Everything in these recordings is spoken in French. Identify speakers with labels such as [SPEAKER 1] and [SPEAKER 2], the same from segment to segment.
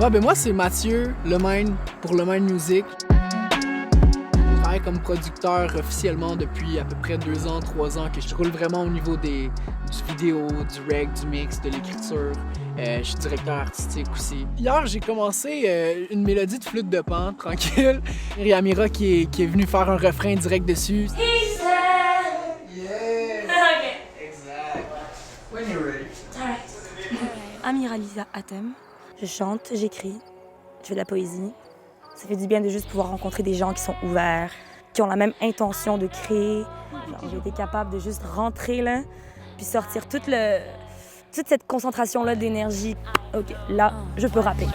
[SPEAKER 1] Ouais, ben moi, c'est Mathieu Lemaine pour Lemaine Music. Je travaille comme producteur officiellement depuis à peu près 2 ans, 3 ans, que je roule vraiment au niveau du vidéo, du reg, du mix, de l'écriture. Je suis directeur artistique aussi. Hier, j'ai commencé une mélodie de flûte de pan, tranquille. Il y a Amira qui est venue faire un refrain direct dessus.
[SPEAKER 2] When you're ready.
[SPEAKER 3] Amira Lisa Atem. Je chante, j'écris, je fais de la poésie. Ça fait du bien de juste pouvoir rencontrer des gens qui sont ouverts, qui ont la même intention de créer. J'ai été capable de juste rentrer là, puis sortir toute cette concentration-là d'énergie. OK, là, je peux rapper.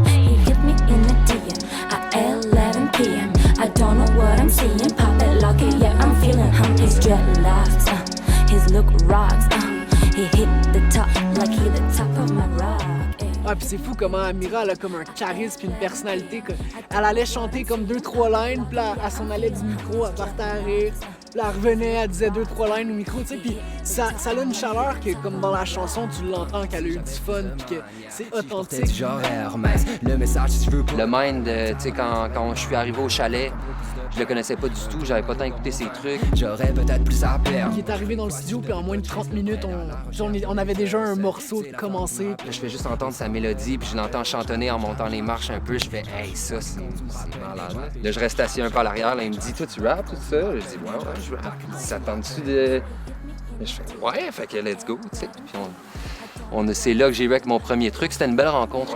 [SPEAKER 4] He hit me in the DM at 11 p.m. I don't know what I'm seeing. Pop it, lock it, yeah, I'm feeling his dreadlocks, his look rocks, he hit the top like he the top of my rock.
[SPEAKER 1] Ah, puis c'est fou comment Amira, elle a comme un charisme puis une personnalité. Elle allait chanter comme 2-3 lines, puis là, elle s'en allait du micro, elle partait à rire. Puis là, elle revenait, elle disait 2-3 lines au micro, tu sais. Puis ça a une chaleur que, comme dans la chanson, tu l'entends qu'elle a eu du fun, puis que c'est authentique.
[SPEAKER 5] Genre Hermès, le message si tu veux. Le Mind, tu sais, quand je suis arrivé au chalet, je le connaissais pas du tout, j'avais pas tant écouté ses trucs. J'aurais peut-être plus à perdre.
[SPEAKER 1] Il est arrivé dans le studio, puis en moins de 30 minutes, on avait déjà un morceau de commencer.
[SPEAKER 5] Là, je fais juste entendre sa mélodie, puis je l'entends chantonner en montant les marches un peu. Je fais « Hey, ça, c'est malade. » Là, je reste assis un peu à l'arrière. Là, il me dit « Toi, tu rappes, tout ça? » Je dis « Ouais, je rappe. » Il dit « Ça tente-tu de... » Je fais « Ouais, fait que let's go, tu sais. » Puis c'est là que j'ai eu avec mon premier truc. C'était une belle rencontre.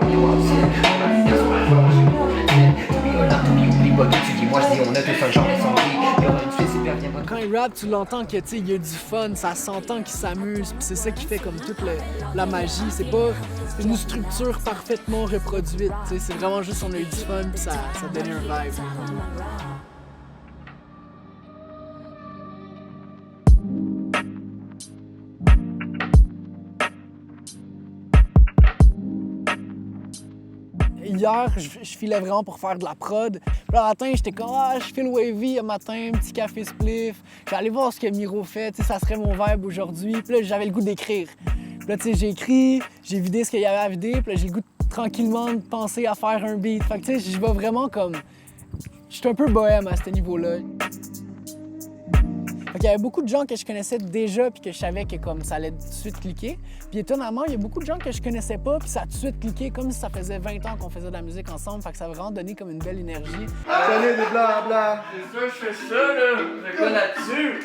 [SPEAKER 1] Quand il rappe, tu l'entends qu'il y a du fun, ça s'entend qu'il s'amuse, puis c'est ça qui fait comme toute la magie. C'est pas une structure parfaitement reproduite, c'est vraiment juste on a eu du fun, puis ça donnait un vibe. Hier, je filais vraiment pour faire de la prod. Puis là, le matin, j'étais comme « je file wavy le matin, petit café spliff. » Je vais aller voir ce que Miro fait, ça serait mon vibe aujourd'hui. Puis là, j'avais le goût d'écrire. Puis là, j'ai écrit, j'ai vidé ce qu'il y avait à vider. Puis là, j'ai le goût tranquillement de penser à faire un beat. Fait que tu sais, je vais vraiment comme... Je suis un peu bohème à ce niveau-là. Il y avait beaucoup de gens que je connaissais déjà puis que je savais que comme ça allait tout de suite cliquer. Puis étonnamment, il y a beaucoup de gens que je connaissais pas puis ça a tout de suite cliqué comme si ça faisait 20 ans qu'on faisait de la musique ensemble. Fait que ça a vraiment donné comme une belle énergie.
[SPEAKER 2] Salut des blabla.
[SPEAKER 6] C'est sûr, je fais ça, là. Je quoi là-dessus?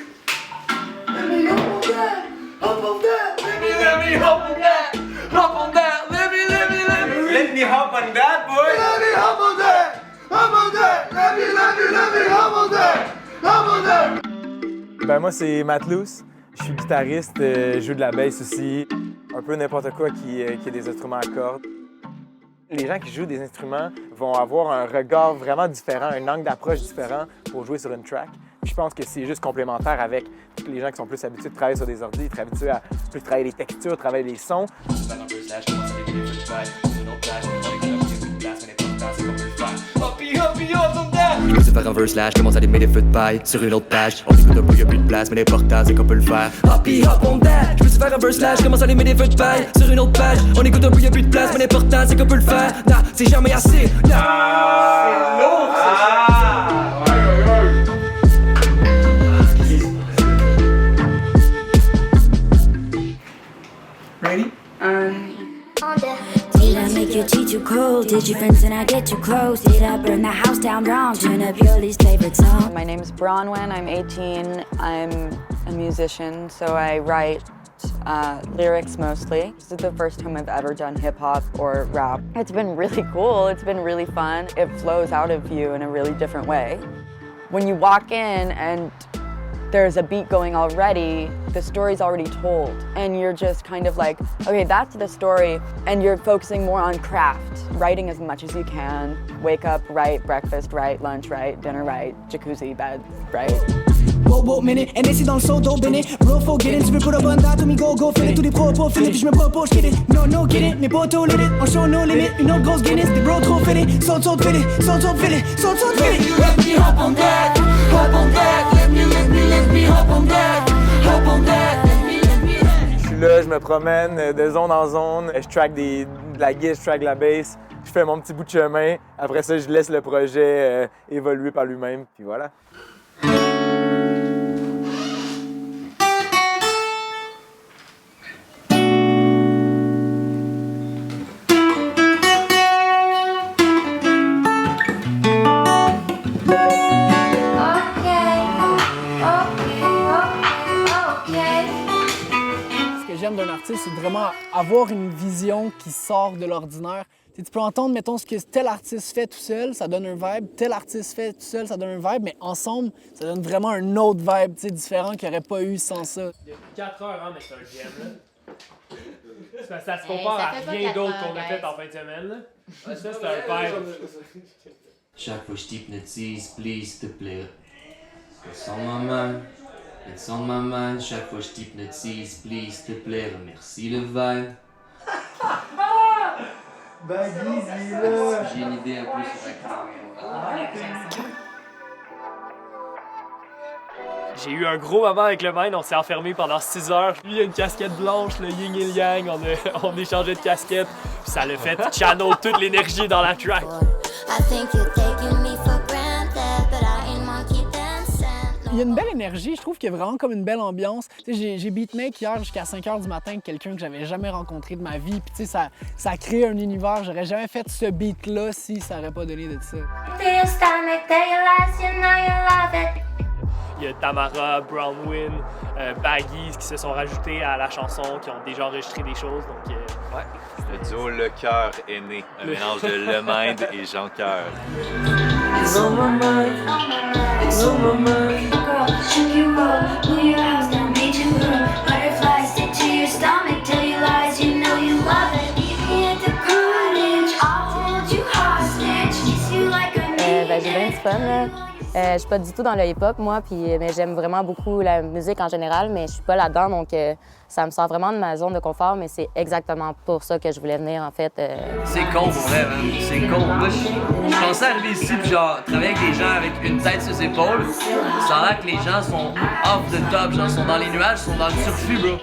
[SPEAKER 2] Let me hop on that. Hop on that.
[SPEAKER 6] Let me hop on that. Hop on that. Let me hop on that, boy.
[SPEAKER 2] Let me hop on that. Hop on that. Let me hop on that. Hop on that.
[SPEAKER 7] Ben moi, c'est Matt Loose. Je suis guitariste, je joue de la bass aussi. Un peu n'importe quoi qui est des instruments à cordes. Les gens qui jouent des instruments vont avoir un regard vraiment différent, un angle d'approche différent pour jouer sur une track. Puis je pense que c'est juste complémentaire avec les gens qui sont plus habitués de travailler sur des ordi, très habitués à plus travailler les textures, travailler les sons.
[SPEAKER 8] Je me suis faire un verse là, je commence à allumer des feux de paille sur une autre page. On écoute un peu, y'a plus de place, mais l'important c'est qu'on peut le faire. Hoppy hop on that. Je me suis faire un verse là, je commence à allumer des feux de paille sur une autre page. On écoute un peu, y'a plus de place, mais l'important c'est qu'on peut le faire. Nah, c'est jamais assez. Nah.
[SPEAKER 6] C'est lourd, ça.
[SPEAKER 2] Ready?
[SPEAKER 4] Did I make your tea too cold? Did your friends and I get too close? Did I burn the house down wrong? Turn up your least favorite song.
[SPEAKER 9] My name is Bronwyn, I'm 18, I'm a musician, so I write lyrics mostly. This is the first time I've ever done hip hop or rap. It's been really cool, it's been really fun. It flows out of you in a really different way. When you walk in and there's a beat going already, the story's already told, and you're just kind of like, okay, that's the story, and you're focusing more on craft, writing as much as you can, wake up, write, breakfast, write, lunch, write, dinner, write, jacuzzi, bed, write.
[SPEAKER 10] Wow, minute, NSC dans le saut d'eau béné. Bro, faut get it, tu veux pour le bon date, ou mi go, fill it. Tous les propos, fill it, puis je me propose, get it. No, get it, mes potos, lit it. On show no limit, une autre grosse Guinness. Des bros trop fill it, saute, fill it, saute, fill it, saute, fill it.
[SPEAKER 4] Let me hop on that, hop on that. Let me hop on that, hop on that.
[SPEAKER 7] Je suis là, je me promène de zone en zone. Je track de la guitare, je track de la bass. je fais mon petit bout de chemin. Après ça, je laisse le projet évoluer par lui-même, puis voilà.
[SPEAKER 1] J'aime d'un artiste, c'est vraiment avoir une vision qui sort de l'ordinaire. Tu peux entendre, mettons, ce que tel artiste fait tout seul, ça donne un vibe. Tel artiste fait tout seul, ça donne un vibe. Mais ensemble, ça donne vraiment un autre vibe, différent qu'il n'y aurait pas eu sans ça.
[SPEAKER 11] Il y a 4 heures, hein, mais c'est un gem, là. Ça se compare à rien d'autre qu'on a fait en fin de semaine, là. Ça, c'est un vibe.
[SPEAKER 8] Chaque fois que je t'hypnotise, please, s'il te plaît. It's on my mind. It's on my mind. Chaque fois que je t'hypnotise, please, s'il te plaît. Remercie le vibe. J'ai une idée un peu sur la
[SPEAKER 11] J'ai eu un gros moment avec le Mind, on s'est enfermé pendant 6 heures. Lui, il a une casquette blanche, le yin et le yang, on échangeait de casquette. Puis ça l'a fait channel toute l'énergie dans la track.
[SPEAKER 1] Il y a une belle énergie, je trouve qu'il y a vraiment comme une belle ambiance. J'ai beatmake hier jusqu'à 5 h du matin avec quelqu'un que j'avais jamais rencontré de ma vie. Puis ça a créé un univers. J'aurais jamais fait ce beat-là si ça n'aurait pas donné de ça.
[SPEAKER 11] Il y a Tamara, Brownwin, Baggies qui se sont rajoutés à la chanson, qui ont déjà enregistré des choses. Donc, ouais.
[SPEAKER 12] Le duo Le Cœur est né, un mélange de Le Mind et Jean Cœur.
[SPEAKER 4] It's on my mind, it's on my mind. Girl, shook you up, move your house down, made you girl. Butterflies stick to your stomach, tell you lies, you know you love it. Meet me at the cottage, I'll hold you hostage, kiss you like a
[SPEAKER 9] J'ai bien du fun, là. Je suis pas du tout dans le hip-hop, moi, mais j'aime vraiment beaucoup la musique en général, mais je suis pas là-dedans, donc ça me sort vraiment de ma zone de confort, mais c'est exactement pour ça que je voulais venir, en fait.
[SPEAKER 8] C'est con, pour vrai, man. C'est con. Moi, je pensais arriver ici, puis genre, travailler avec des gens avec une tête sur ses épaules. Ça a l'air que les gens sont off the top, genre, sont dans les nuages, sont dans le surfus, bro.